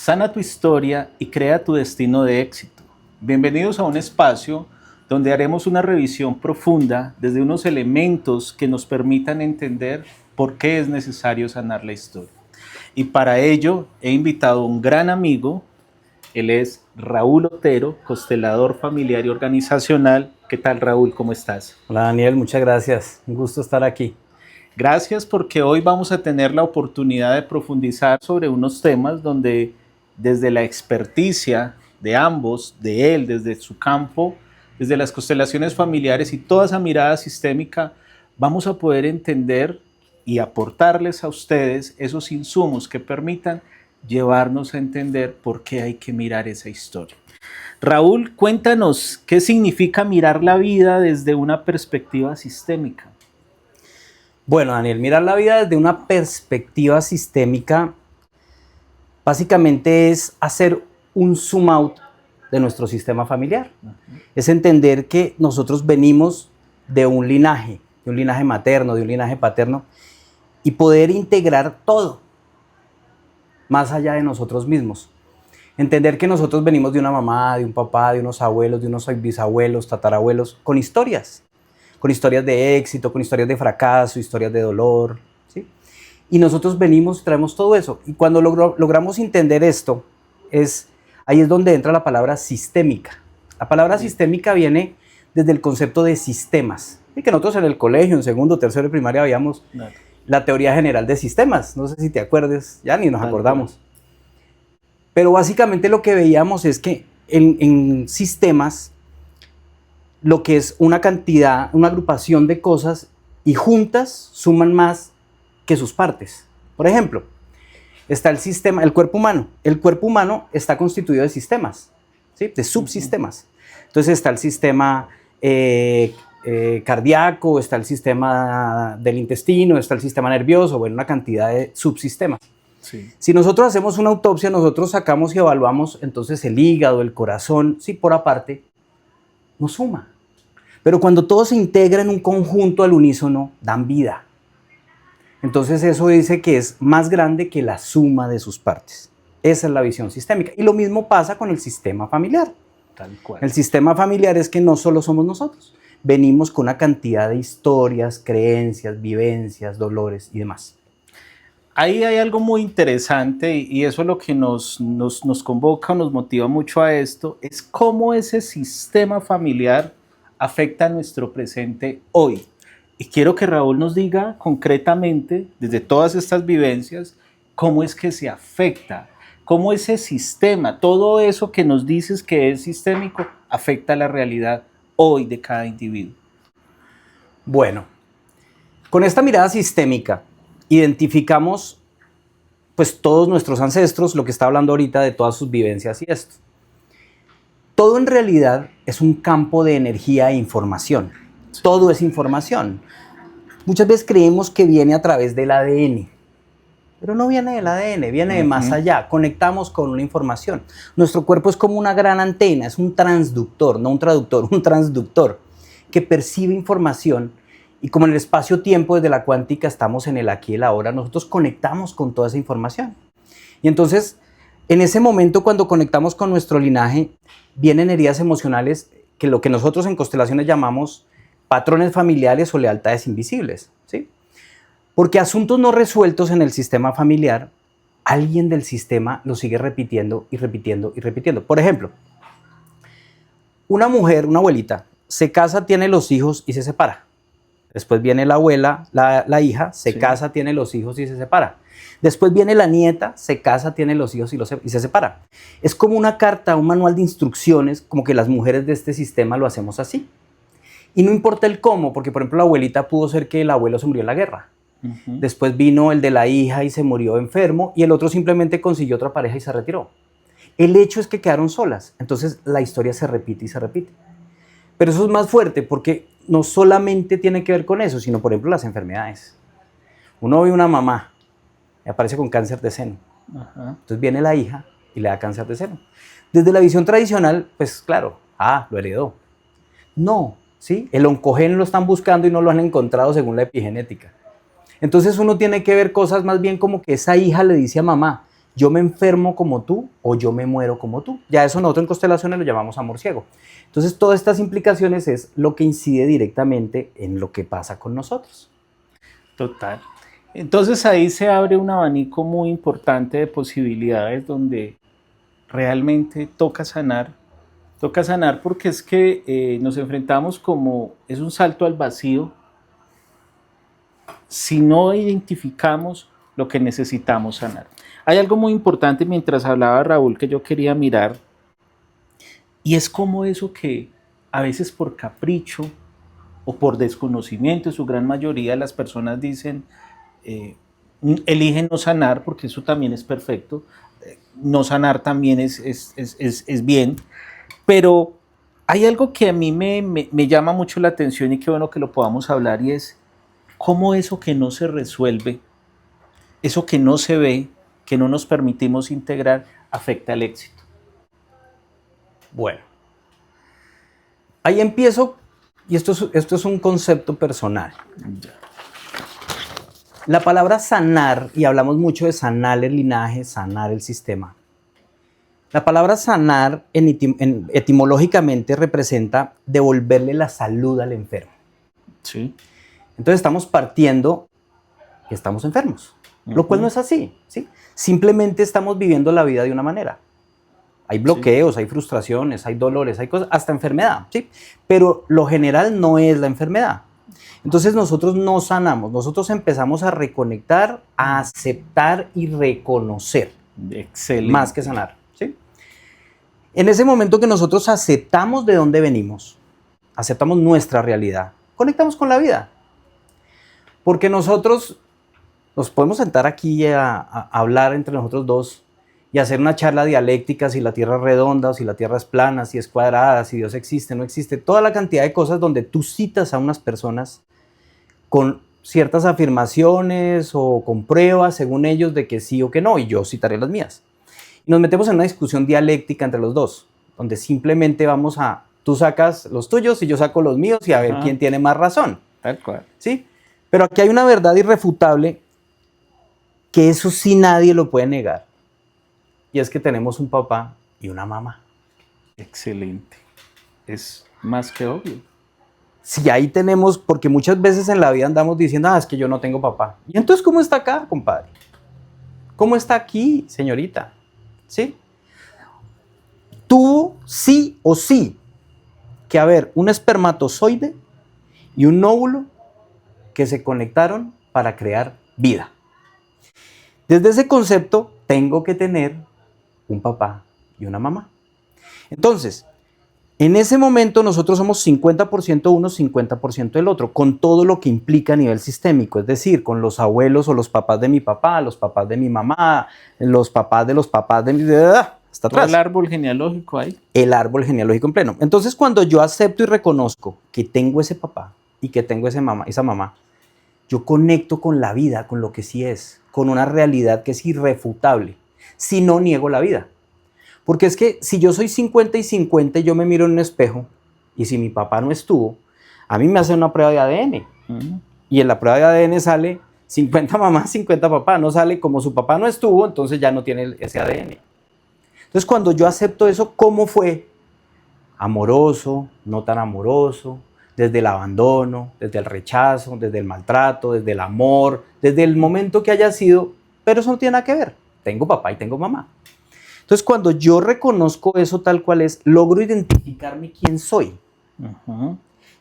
Sana tu historia y crea tu destino de éxito. Bienvenidos a un espacio donde haremos una revisión profunda desde unos elementos que nos permitan entender por qué es necesario sanar la historia. Y para ello he invitado a un gran amigo, él es Raúl Otero, constelador familiar y organizacional. ¿Qué tal, Raúl? ¿Cómo estás? Hola Daniel, muchas gracias. Un gusto estar aquí. Gracias porque hoy vamos a tener la oportunidad de profundizar sobre unos temas donde desde la experticia de ambos, de él, desde su campo, desde las constelaciones familiares y toda esa mirada sistémica, vamos a poder entender y aportarles a ustedes esos insumos que permitan llevarnos a entender por qué hay que mirar esa historia. Raúl, cuéntanos qué significa mirar la vida desde una perspectiva sistémica. Bueno, Daniel, mirar la vida desde una perspectiva sistémica básicamente es hacer un zoom out de nuestro sistema familiar. Es entender que nosotros venimos de un linaje materno, de un linaje paterno, y poder integrar todo más allá de nosotros mismos. Entender que nosotros venimos de una mamá, de un papá, de unos abuelos, de unos bisabuelos, tatarabuelos, con historias de éxito, con historias de fracaso, historias de dolor, ¿sí? Y nosotros venimos, traemos todo eso. Y cuando logramos entender esto, ahí es donde entra la palabra sistémica. La palabra sistémica viene desde el concepto de sistemas. Y que nosotros en el colegio, en segundo, tercero de primaria, veíamos la teoría general de sistemas. No sé si te acuerdes, ya ni nos acordamos. Pero básicamente lo que veíamos es que en sistemas, lo que es una cantidad, una agrupación de cosas y juntas suman más que sus partes. Por ejemplo, está el sistema, el cuerpo humano. El cuerpo humano está constituido de sistemas, ¿sí? De subsistemas. Entonces está el sistema cardíaco, está el sistema del intestino, está el sistema nervioso, bueno, una cantidad de subsistemas. Sí. Si nosotros hacemos una autopsia, nosotros sacamos y evaluamos entonces el hígado, el corazón, sí, por aparte, nos suma. Pero cuando todo se integra en un conjunto al unísono, dan vida. Entonces eso dice que es más grande que la suma de sus partes. Esa es la visión sistémica. Y lo mismo pasa con el sistema familiar. Tal cual. El sistema familiar es que no solo somos nosotros. Venimos con una cantidad de historias, creencias, vivencias, dolores y demás. Ahí hay algo muy interesante y eso es lo que nos convoca, nos motiva mucho a esto, es cómo ese sistema familiar afecta a nuestro presente hoy. Y quiero que Raúl nos diga concretamente, desde todas estas vivencias, cómo es que se afecta, cómo ese sistema, todo eso que nos dices que es sistémico, afecta la realidad hoy de cada individuo. Bueno, con esta mirada sistémica, identificamos pues todos nuestros ancestros, lo que está hablando ahorita de todas sus vivencias y esto. Todo en realidad es un campo de energía e información. Todo es información. Muchas veces creemos que viene a través del ADN, pero no viene del ADN, viene de más allá. Conectamos con una información. Nuestro cuerpo es como una gran antena, es un transductor, no un traductor, un transductor que percibe información. Y como en el espacio-tiempo desde la cuántica estamos en el aquí y el ahora, nosotros conectamos con toda esa información. Y entonces, en ese momento cuando conectamos con nuestro linaje, vienen heridas emocionales que lo que nosotros en constelaciones llamamos patrones familiares o lealtades invisibles, ¿sí? Porque asuntos no resueltos en el sistema familiar, alguien del sistema lo sigue repitiendo y repitiendo y repitiendo. Por ejemplo, una mujer, una abuelita, se casa, tiene los hijos y se separa. Después viene la abuela, la hija, se casa, tiene los hijos y se separa. Después viene la nieta, se casa, tiene los hijos y se separa. Es como una carta, un manual de instrucciones, como que las mujeres de este sistema lo hacemos así. Y no importa el cómo, porque por ejemplo la abuelita pudo ser que el abuelo se murió en la guerra. Después vino el de la hija y se murió enfermo y el otro simplemente consiguió otra pareja y se retiró. El hecho es que quedaron solas. Entonces la historia se repite y se repite. Pero eso es más fuerte porque no solamente tiene que ver con eso, sino por ejemplo las enfermedades. Uno ve una mamá y aparece con cáncer de seno. Entonces viene la hija y le da cáncer de seno. Desde la visión tradicional, pues claro, lo heredó. No, ¿sí? El oncogen lo están buscando y no lo han encontrado según la epigenética. Entonces uno tiene que ver cosas más bien como que esa hija le dice a mamá, yo me enfermo como tú o yo me muero como tú. Ya eso nosotros en constelaciones lo llamamos amor ciego. Entonces, todas estas implicaciones es lo que incide directamente en lo que pasa con nosotros. Total. Entonces ahí se abre un abanico muy importante de posibilidades donde realmente toca sanar porque es que nos enfrentamos como, es un salto al vacío si no identificamos lo que necesitamos sanar. Hay algo muy importante mientras hablaba Raúl que yo quería mirar y es como eso que a veces por capricho o por desconocimiento, en su gran mayoría las personas dicen, eh, eligen no sanar porque eso también es perfecto, no sanar también es bien, pero hay algo que a mí me llama mucho la atención y qué bueno que lo podamos hablar y es cómo eso que no se resuelve, eso que no se ve, que no nos permitimos integrar, afecta al éxito. Bueno, ahí empiezo, y esto es un concepto personal. La palabra sanar, y hablamos mucho de sanar el linaje, sanar el sistema. La palabra sanar etimológicamente representa devolverle la salud al enfermo. Sí. Entonces estamos partiendo que estamos enfermos, lo cual no es así, ¿sí? Simplemente estamos viviendo la vida de una manera. Hay bloqueos, hay frustraciones, hay dolores, hay cosas, hasta enfermedad, ¿sí? Pero lo general no es la enfermedad. Entonces nosotros no sanamos, nosotros empezamos a reconectar, a aceptar y reconocer. Excelente. Más que sanar, ¿sí? En ese momento que nosotros aceptamos de dónde venimos, aceptamos nuestra realidad, conectamos con la vida. Porque nosotros nos podemos sentar aquí a hablar entre nosotros dos y hacer una charla dialéctica si la Tierra es redonda o si la Tierra es plana, si es cuadrada, si Dios existe o no existe, toda la cantidad de cosas donde tú citas a unas personas con ciertas afirmaciones o con pruebas según ellos de que sí o que no, y yo citaré las mías. Y nos metemos en una discusión dialéctica entre los dos, donde simplemente vamos a, tú sacas los tuyos y yo saco los míos y a ver quién tiene más razón. Tal cual. ¿Sí? Pero aquí hay una verdad irrefutable que eso sí nadie lo puede negar. Y es que tenemos un papá y una mamá. Excelente. Es más que obvio. Si ahí tenemos, porque muchas veces en la vida andamos diciendo, es que yo no tengo papá. ¿Y entonces cómo está acá, compadre? ¿Cómo está aquí, señorita? ¿Sí? Tuvo sí o sí que haber un espermatozoide y un óvulo que se conectaron para crear vida. Desde ese concepto, tengo que tener un papá y una mamá. Entonces, en ese momento nosotros somos 50% uno, 50% el otro, con todo lo que implica a nivel sistémico, es decir, con los abuelos o los papás de mi papá, los papás de mi mamá, los papás de mi... hasta atrás. El árbol genealógico ahí. El árbol genealógico en pleno. Entonces, cuando yo acepto y reconozco que tengo ese papá y que tengo esa mamá, yo conecto con la vida, con lo que sí es, con una realidad que es irrefutable. Si no, niego la vida. Porque es que si yo soy 50 y 50, yo me miro en un espejo y si mi papá no estuvo, a mí me hacen una prueba de ADN. Y en la prueba de ADN sale 50 mamás, 50 papás. No sale como su papá no estuvo, entonces ya no tiene ese ADN. Entonces cuando yo acepto eso, ¿cómo fue? Amoroso, no tan amoroso, desde el abandono, desde el rechazo, desde el maltrato, desde el amor, desde el momento que haya sido, pero eso no tiene nada que ver. Tengo papá y tengo mamá. Entonces, cuando yo reconozco eso tal cual es, logro identificarme quién soy.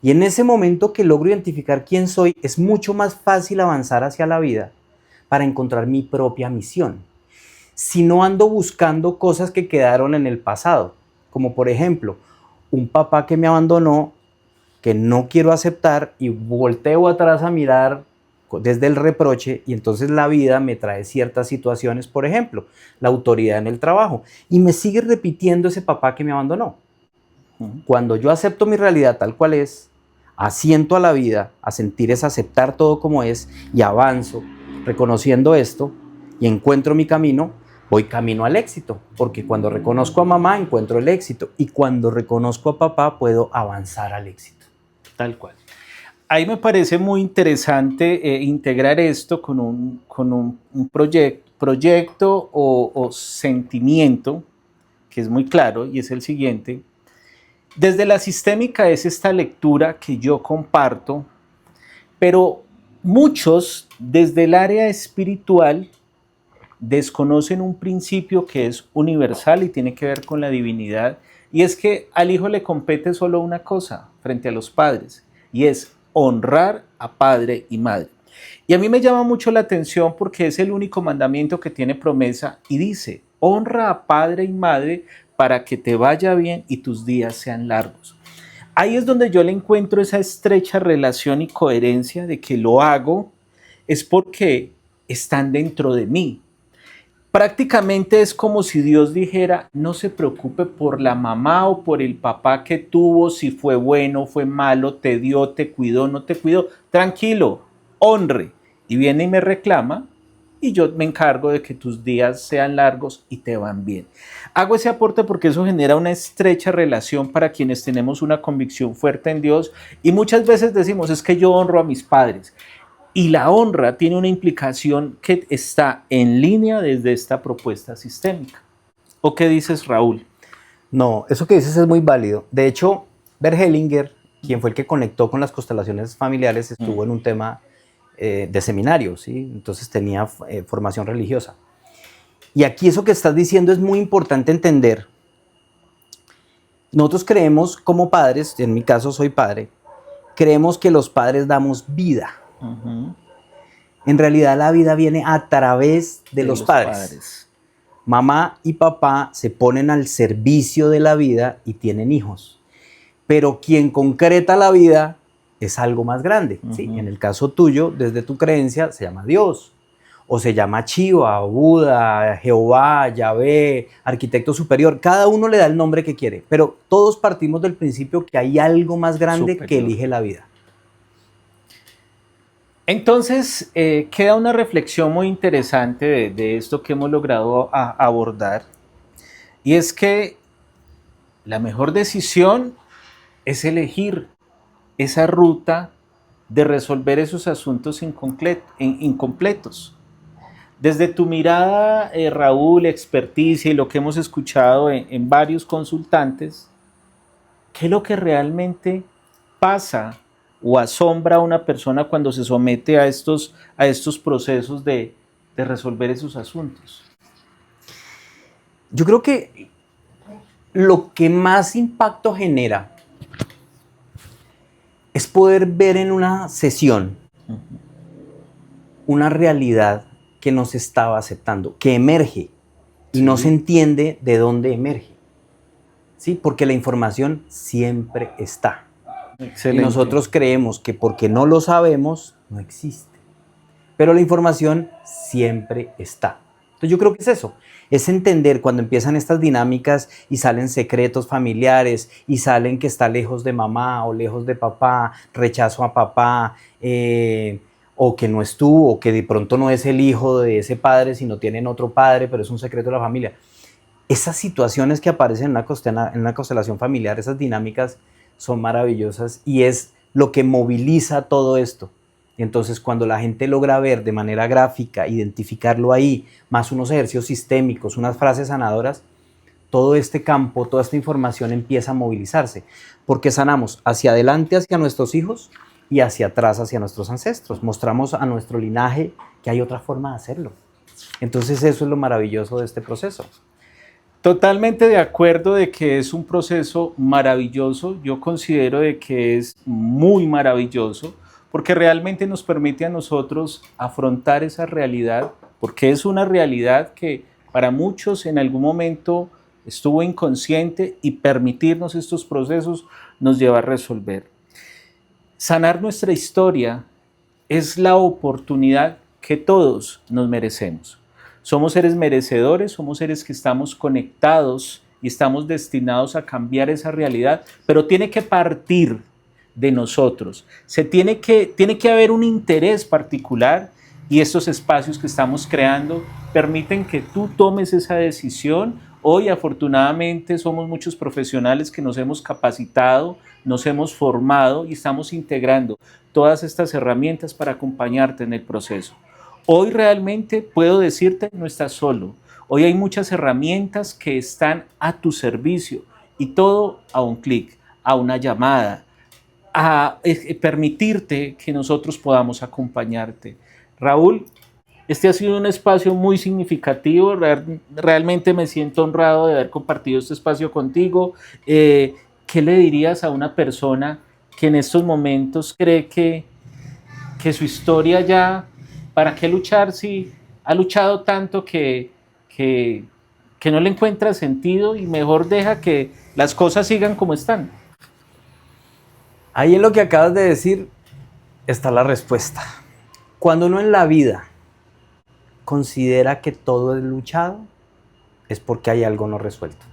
Y en ese momento que logro identificar quién soy, es mucho más fácil avanzar hacia la vida para encontrar mi propia misión. Si no ando buscando cosas que quedaron en el pasado, como por ejemplo, un papá que me abandonó, que no quiero aceptar y volteo atrás a mirar desde el reproche y entonces la vida me trae ciertas situaciones, por ejemplo, la autoridad en el trabajo y me sigue repitiendo ese papá que me abandonó. Cuando yo acepto mi realidad tal cual es, asiento a la vida, a sentir es aceptar todo como es y avanzo reconociendo esto y encuentro mi camino, voy camino al éxito, porque cuando reconozco a mamá encuentro el éxito y cuando reconozco a papá puedo avanzar al éxito. Tal cual. Ahí me parece muy interesante integrar esto con un proyecto o sentimiento, que es muy claro y es el siguiente. Desde la sistémica es esta lectura que yo comparto, pero muchos desde el área espiritual desconocen un principio que es universal y tiene que ver con la divinidad, y es que al hijo le compete solo una cosa frente a los padres, y es honrar a padre y madre. Y a mí me llama mucho la atención porque es el único mandamiento que tiene promesa y dice, honra a padre y madre para que te vaya bien y tus días sean largos. Ahí es donde yo le encuentro esa estrecha relación y coherencia de que lo hago es porque están dentro de mí. Prácticamente es como si Dios dijera, no se preocupe por la mamá o por el papá que tuvo, si fue bueno, fue malo, te dio, te cuidó, no te cuidó. Tranquilo, honre. Y viene y me reclama y yo me encargo de que tus días sean largos y te van bien. Hago ese aporte porque eso genera una estrecha relación para quienes tenemos una convicción fuerte en Dios y muchas veces decimos, es que yo honro a mis padres. Y la honra tiene una implicación que está en línea desde esta propuesta sistémica. ¿O qué dices, Raúl? No, eso que dices es muy válido. De hecho, Bert Hellinger, quien fue el que conectó con las constelaciones familiares, estuvo en un tema de seminario, ¿sí? Entonces tenía formación religiosa. Y aquí eso que estás diciendo es muy importante entender. Nosotros creemos como padres, en mi caso soy padre, creemos que los padres damos vida. En realidad la vida viene a través de los padres. Mamá y papá se ponen al servicio de la vida y tienen hijos. Pero quien concreta la vida es algo más grande. ¿Sí? En el caso tuyo, desde tu creencia, se llama Dios. O se llama Shiva, Buda, Jehová, Yahvé, arquitecto superior. Cada uno le da el nombre que quiere. Pero todos partimos del principio que hay algo más grande superior que elige la vida. Entonces, queda una reflexión muy interesante de esto que hemos logrado abordar, y es que la mejor decisión es elegir esa ruta de resolver esos asuntos incompletos. Desde tu mirada, Raúl, experticia y lo que hemos escuchado en varios consultantes, ¿qué es lo que realmente pasa o asombra a una persona cuando se somete a estos procesos de resolver esos asuntos? Yo creo que lo que más impacto genera es poder ver en una sesión una realidad que no se estaba aceptando, que emerge y no se entiende de dónde emerge. ¿Sí? Porque la información siempre está. Excelente. Y nosotros creemos que porque no lo sabemos, no existe. Pero la información siempre está. Entonces yo creo que es eso. Es entender cuando empiezan estas dinámicas y salen secretos familiares y salen que está lejos de mamá o lejos de papá, rechazo a papá, o que no estuvo, o que de pronto no es el hijo de ese padre, sino tienen otro padre, pero es un secreto de la familia. Esas situaciones que aparecen en una constelación familiar, esas dinámicas son maravillosas y es lo que moviliza todo esto. Y entonces cuando la gente logra ver de manera gráfica, identificarlo ahí, más unos ejercicios sistémicos, unas frases sanadoras, todo este campo, toda esta información empieza a movilizarse, porque sanamos hacia adelante hacia nuestros hijos y hacia atrás hacia nuestros ancestros. Mostramos a nuestro linaje que hay otra forma de hacerlo. Entonces eso es lo maravilloso de este proceso. Totalmente de acuerdo de que es un proceso maravilloso. Yo considero de que es muy maravilloso porque realmente nos permite a nosotros afrontar esa realidad, porque es una realidad que para muchos en algún momento estuvo inconsciente, y permitirnos estos procesos nos lleva a resolver. Sanar nuestra historia es la oportunidad que todos nos merecemos. Somos seres merecedores, somos seres que estamos conectados y estamos destinados a cambiar esa realidad, pero tiene que partir de nosotros. Tiene que haber un interés particular, y estos espacios que estamos creando permiten que tú tomes esa decisión. Hoy afortunadamente somos muchos profesionales que nos hemos capacitado, nos hemos formado y estamos integrando todas estas herramientas para acompañarte en el proceso. Hoy realmente puedo decirte, no estás solo. Hoy hay muchas herramientas que están a tu servicio y todo a un clic, a una llamada, a permitirte que nosotros podamos acompañarte. Raúl, este ha sido un espacio muy significativo, realmente me siento honrado de haber compartido este espacio contigo. ¿Qué le dirías a una persona que en estos momentos cree que su historia ya, ¿para qué luchar si ha luchado tanto que, que no le encuentra sentido y mejor deja que las cosas sigan como están? Ahí en lo que acabas de decir está la respuesta. Cuando uno en la vida considera que todo es luchado, es porque hay algo no resuelto.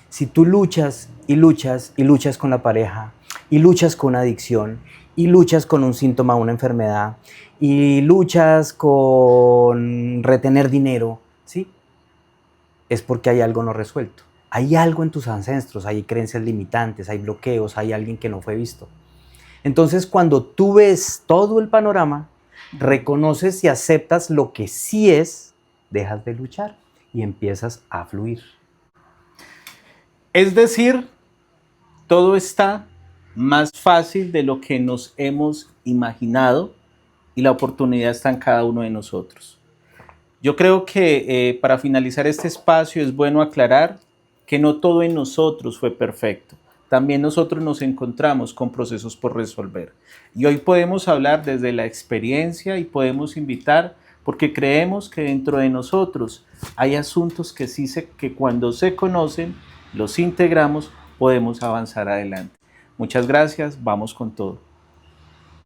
Si tú luchas y luchas y luchas con la pareja, y luchas con una adicción, y luchas con un síntoma, una enfermedad, y luchas con retener dinero, ¿sí? Es porque hay algo no resuelto. Hay algo en tus ancestros, hay creencias limitantes, hay bloqueos, hay alguien que no fue visto. Entonces, cuando tú ves todo el panorama, reconoces y aceptas lo que sí es, dejas de luchar y empiezas a fluir. Es decir, todo está más fácil de lo que nos hemos imaginado y la oportunidad está en cada uno de nosotros. Yo creo que para finalizar este espacio es bueno aclarar que no todo en nosotros fue perfecto. También nosotros nos encontramos con procesos por resolver. Y hoy podemos hablar desde la experiencia y podemos invitar porque creemos que dentro de nosotros hay asuntos que que cuando se conocen, los integramos, podemos avanzar adelante. Muchas gracias, vamos con todo.